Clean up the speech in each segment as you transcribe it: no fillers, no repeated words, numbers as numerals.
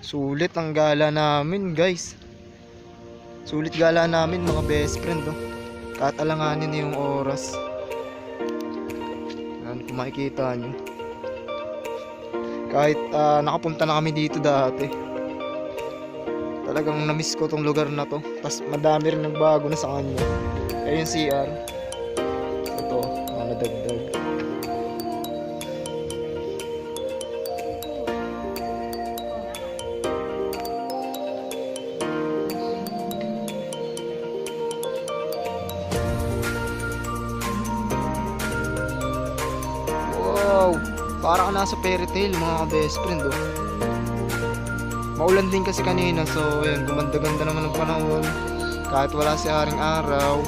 Sulit ang gala namin guys. Sulit gala namin mga best friend oh. Kahit alanganin na yung oras. Yan, kung makikita nyo. Kahit nakapunta na kami dito dati. Talagang namiss ko tong lugar na to. Tas madami rin nagbago na sa kanya. Ayun yung CR. Ito, mga nadagdag. Wow, para ka nasa fairy tale mga best friend oh. Maulan din kasi kanina, so ayan, gumanda-ganda naman ang panahon kahit wala si haring araw.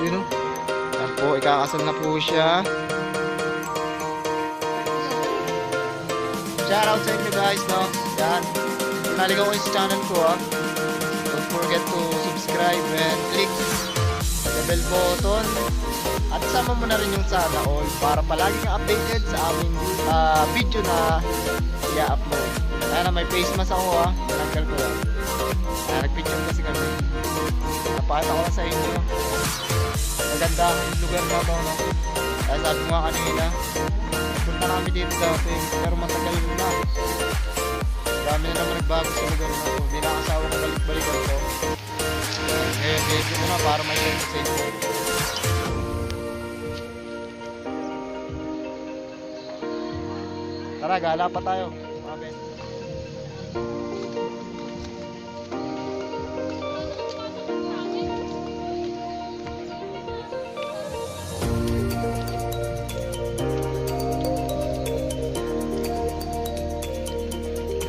Yun oh. Yan po, ikakasal na po siya. Shoutout sa inyo guys no. Yan, naligaw kayo sa channel ko ah. Don't forget to subscribe and click the bell button. At sama mo na rin yung sana all para palagi kang updated sa aming video na i-upload. Sana may face mask ako ha. Tinanggal ko lang. Nagpicture kasi kami. Napakita ko lang sa inyo. Maganda ang lugar na to no. Kaya sabi ko nga kanina, punta na kami dito dati pero matagal na. Dami na naman nagbago sa lugar na to. Hindi na kasawa ko balik-balikan to. Ngayon dito ko na para may share sa inyo. Tara, gala pa tayo. Mga best.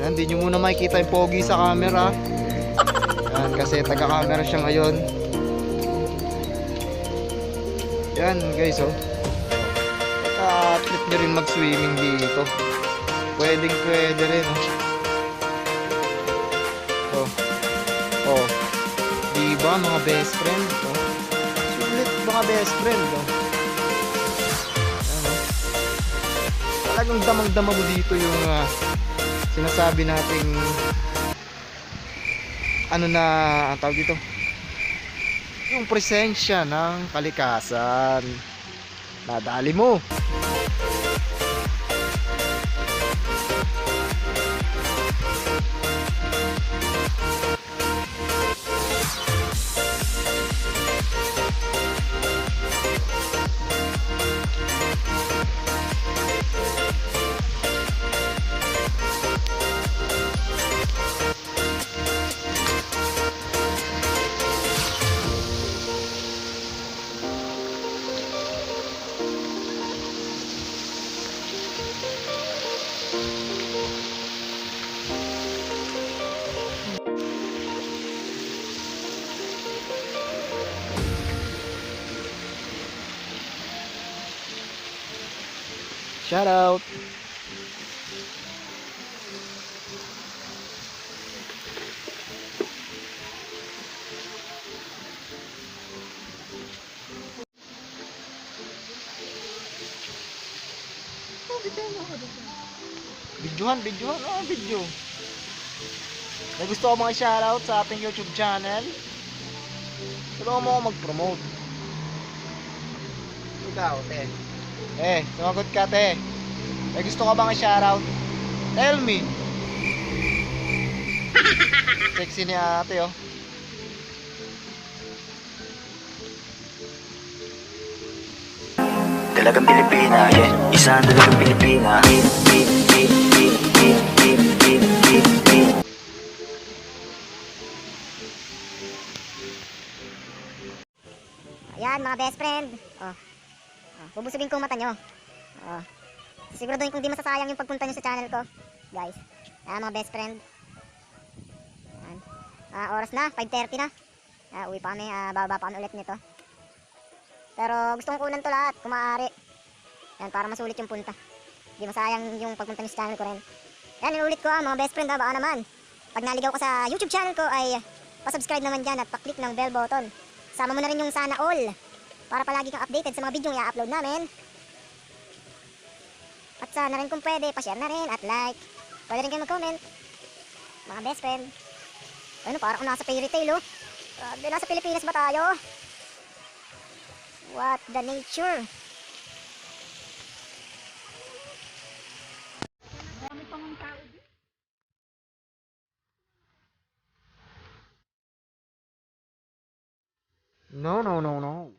Yan, di nyo muna makikita yung pogi sa camera. Yan, kasi taga-camera siya ngayon. Yan guys oh. Trip nyo rin mag-swimming dito. Pwedeng pwede rin oh. Oh. Diba mga best friend oh. Sulit mga best friend oh. Ano? Talagang damang-dama mo dito yung sinasabi nating ano na ang tawag dito, yung presensya ng kalikasan. Nadali mo. Shout out. Videohan, oh video. May gusto ko mga shoutout sa ating YouTube channel. Tulungan mo ako mag-promote. Ikaw, te. Sumagot ka te. May gusto ka bang i-shoutout? Tell me. Sexy ni ate oh. Dalagang Pilipina, yeah. Isang dalagang Pilipina. Ayan mga best friend. Bubusugin ko mata nyo. Siguraduhin kung di masasayang yung pagpunta nyo sa channel ko, guys. Ayan mga best friend. Ayan. Oras na, 5:30 na. Uwi pa kami, bababa pa kami ulit nito. Pero gusto kong kunan to lahat, kung maaari. Ayan, para masulit yung punta. Di masayang yung pagpunta nyo sa channel ko rin. Ayan, inulit ko mga best friend baka naman. Pag naligaw ka sa YouTube channel ko ay pasubscribe naman dyan at paklik ng bell button. Sama mo na rin yung sana all para palagi kang updated sa mga video na i-upload namin. At sana rin kung pwede, pa-share na rin at like. Pwede rin kayo mag-comment. Mga best friend. Ano, parang nasa fairy tale, oh. Grabe, nasa Pilipinas ba tayo? What the nature? No, no, no, no.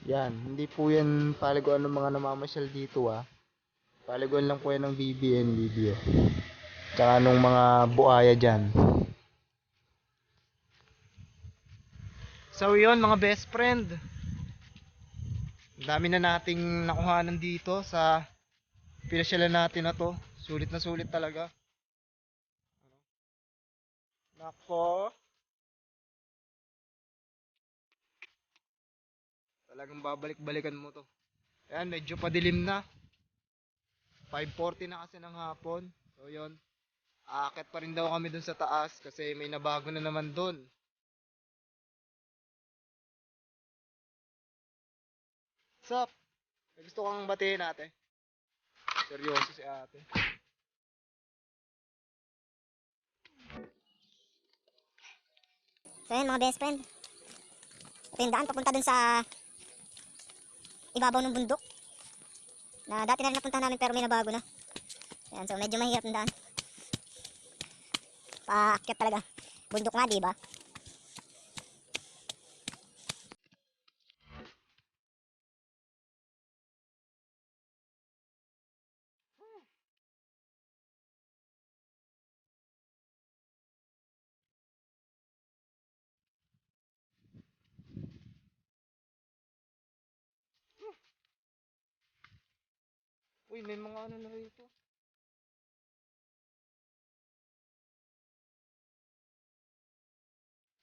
Yan, hindi po yan paliguan ng mga namamasyal dito ah. Paliguan lang po yan ng BBNBB eh. Tsaka nung mga buaya dyan. So yun mga best friend. Ang dami na nating nakuhanan dito sa pinasyalan natin na to. Sulit na sulit talaga. Nako. Talagang babalik-balikan mo to. Ayan, medyo padilim na. 5:40 na kasi ng hapon. So yun. Aakyat pa rin daw kami dun sa taas kasi may nabago na naman dun. Sup? May gusto kang batiin ate? Seryoso si ate. So yun mga best friend. Ito yung daan papunta dun sa ibabaw ng bundok. Na dati na rin napuntahan namin pero may nabago na. Ayan, so medyo mahirap ng daan. Paakyat talaga. Bundok nga, di ba? Uy, may mga ano na rito.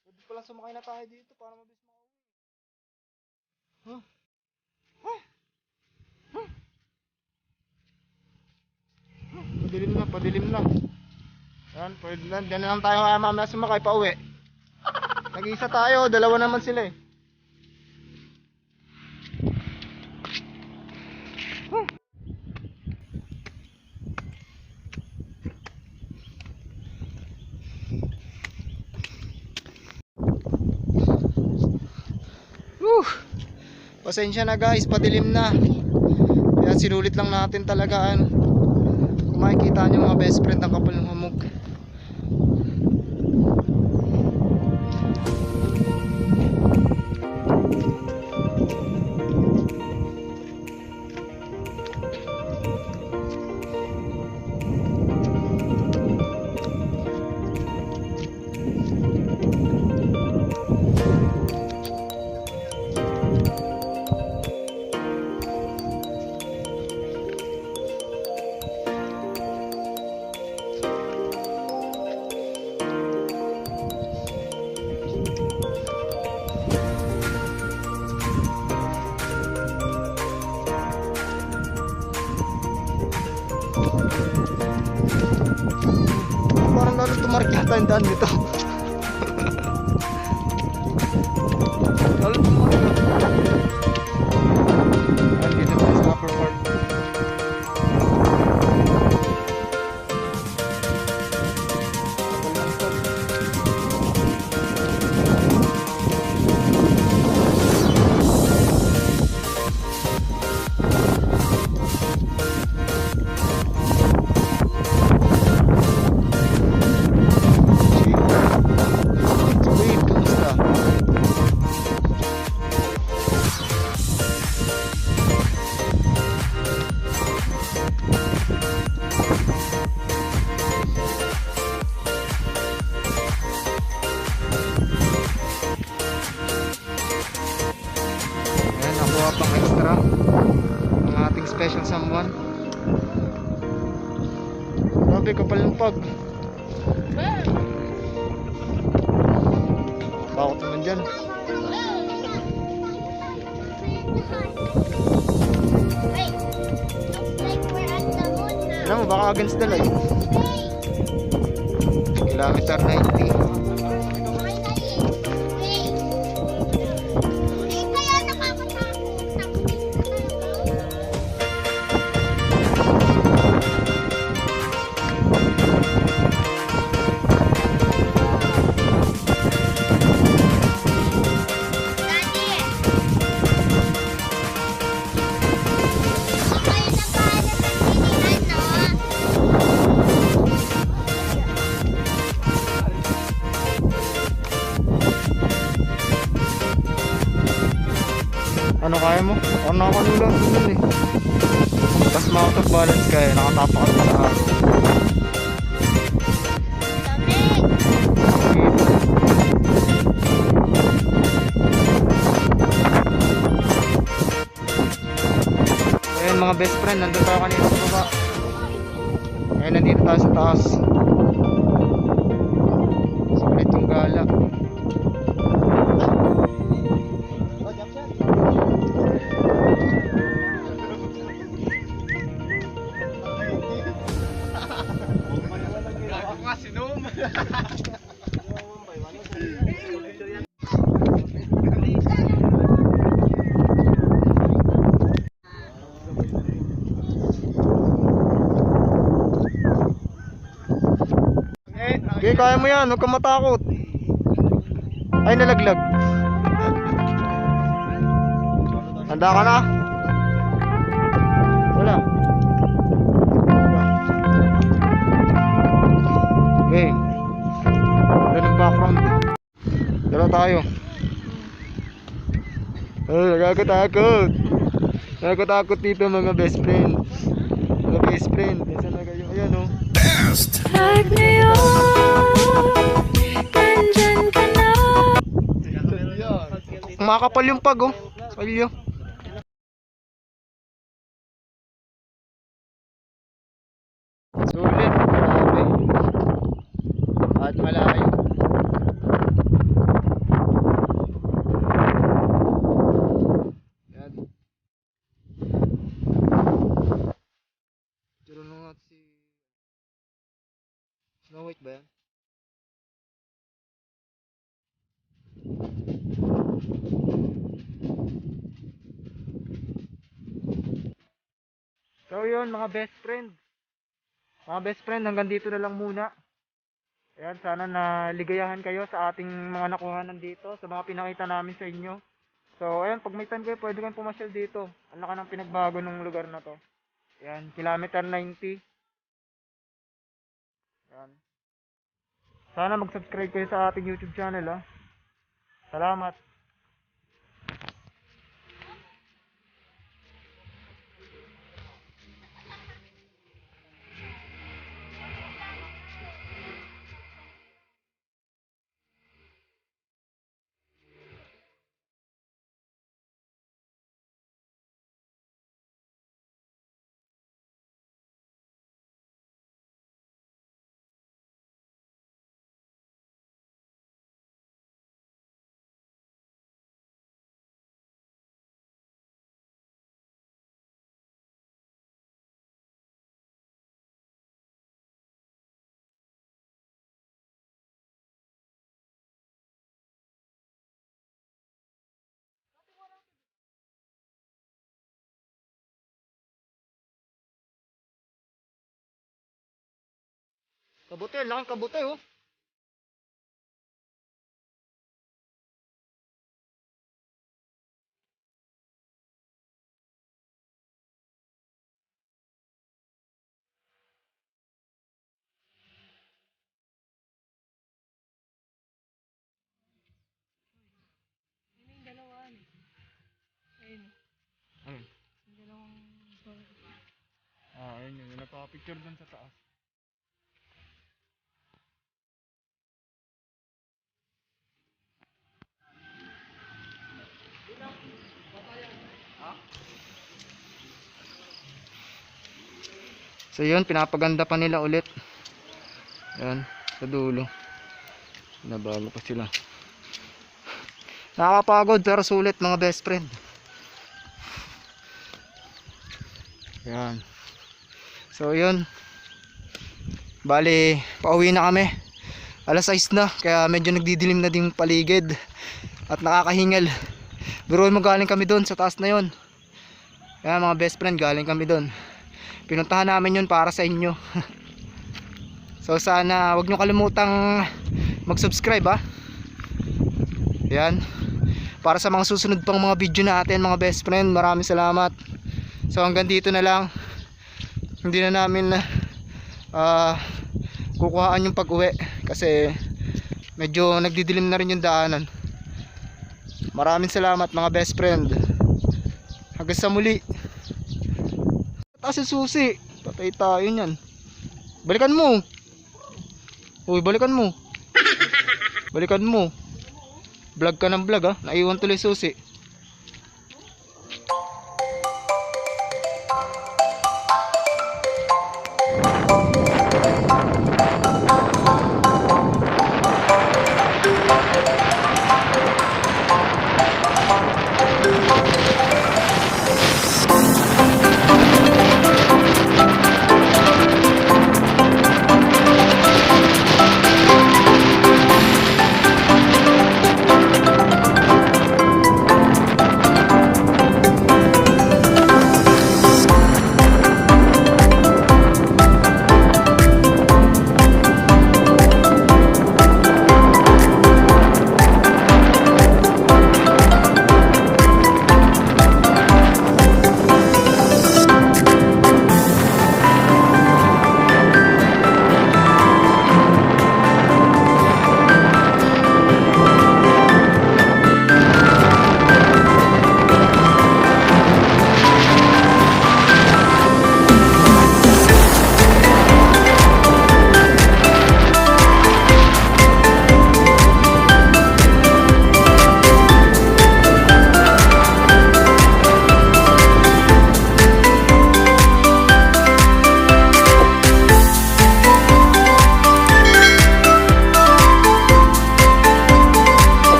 Pwede pala sumakay na tayo dito para mabilis makauwi. Huh? Huh? Huh? Huh? Padilim na, padilim na. Yan, pwede na. Diyan na lang tayo kaya mamaya sumakay pa uwi. Nag-isa tayo, dalawa naman sila eh. Pasensya na guys, padilim na. Kaya sinulit lang natin talaga ano. Kung makikita nyo mga best friend, ang kapal ng hamog. Parang lalo tumarkita yung daan nito. Lalo tumarkita. Ayan, dito tayo sa upper part. kapal ng pag. Takot naman dyan. Alam mo, baka against the light. Kilometer 90. Ano kaya mo? Ano nakakalula dun eh. Tapos out of balance kaya, nakatapak ka sa araw. Ayun mga best friend, nandun tayo kanina sa baba. Ngayon nandito tayo sa taas. Sulit yung gala. Okay, kaya mo yan, huwag kang matakot. Ay, nalaglag. Handa ka na? Wala. Okay. Wala ng background. Dala tayo. Ay, nagkakatakot. Nagkakatakot dito mga best friend. Mga best friend. Nasaan na kayo? Ayan o. Like ngayon, nandyan ka na. Makakapal yung pag oh. Salyo. Sulit. Grabe. At malayo. Yan. Turo nung at si Snow White ba yan? So yun mga best friend. Mga best friend, hanggang dito na lang muna. Ayan, sana naligayahan kayo sa ating mga nakuhanan dito, sa mga pinakita namin sa inyo. So ayan, pag may time kayo, pwede kayong pumasyal dito. Ang laki ng pinagbago ng lugar na to. Ayan, kilometer 90. Ayan. Sana mag-subscribe kayo sa ating YouTube channel ha. Salamat. Kabute, laking kabute oh. Ayun. Ayun yun, nagpa-picture dun sa taas. So yun, pinapaganda pa nila ulit. Yan, sa dulo. Nabago pa sila. Nakakapagod pero sulit mga best friend. Yan. So yun. Bali, pauwi na kami. Alas 6 na, kaya medyo nagdidilim na din paligid. At nakakahingal. Biruin mo, galing kami doon sa taas na yun. Kaya mga best friend, galing kami doon. Pinuntahan namin yun para sa inyo. So sana wag nyo kalimutang mag-subscribe ha. Yan. Para sa mga susunod pang mga video natin mga best friend, maraming salamat. So hanggang dito na lang. Hindi na namin kukuhaan yung pag-uwi kasi medyo nagdidilim na rin yung daanan. Maraming salamat mga best friend. Hanggang sa muli. Taas yung susi. Patay tayo niyan. Balikan mo. Uy, balikan mo. Balikan mo. Vlog ka ng vlog ha. Naiwan tuloy susi.